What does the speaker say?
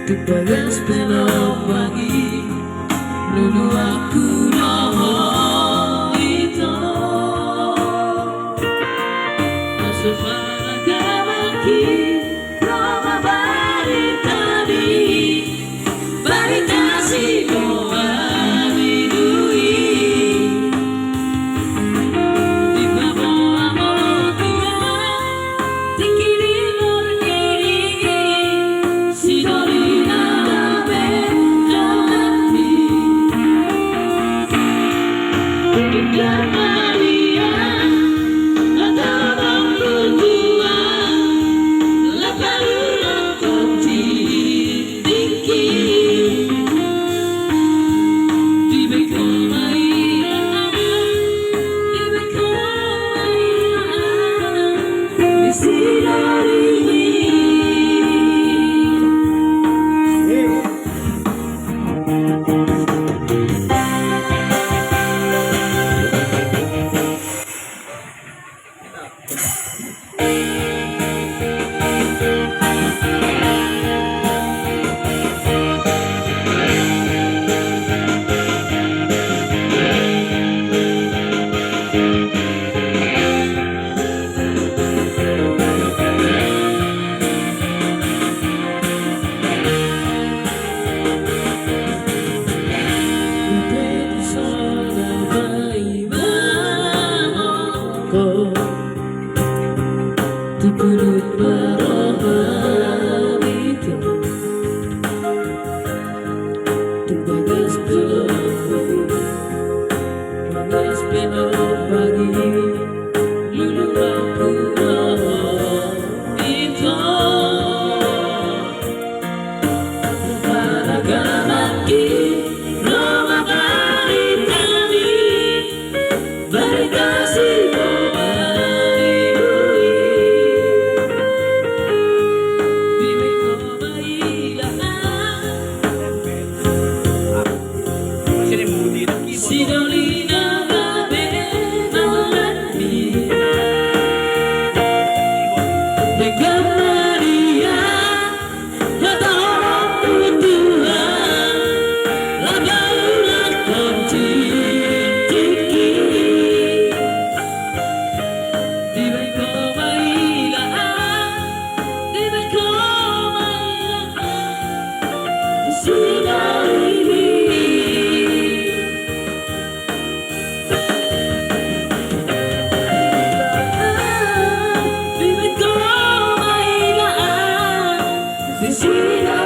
Bagas belok pagi lulu aku noho itu Masufana kamaki Roma baritani Baritasi doa bidui Di bawah amotia Tikiri morkiri Sidolina Maria, adorang berdua, lebaran kunci tinggi di beko Maria, di beko Maria, di sidari. Turut perubahan itu Bagas belok pagi lulu aku noho itu Paragamaki Roma baritani Baritasi Sidolina Babenolati Dengan Maria Adorang berdua Lebaran kunci tinggi Di beko Maria Di beko Maria Sidolina See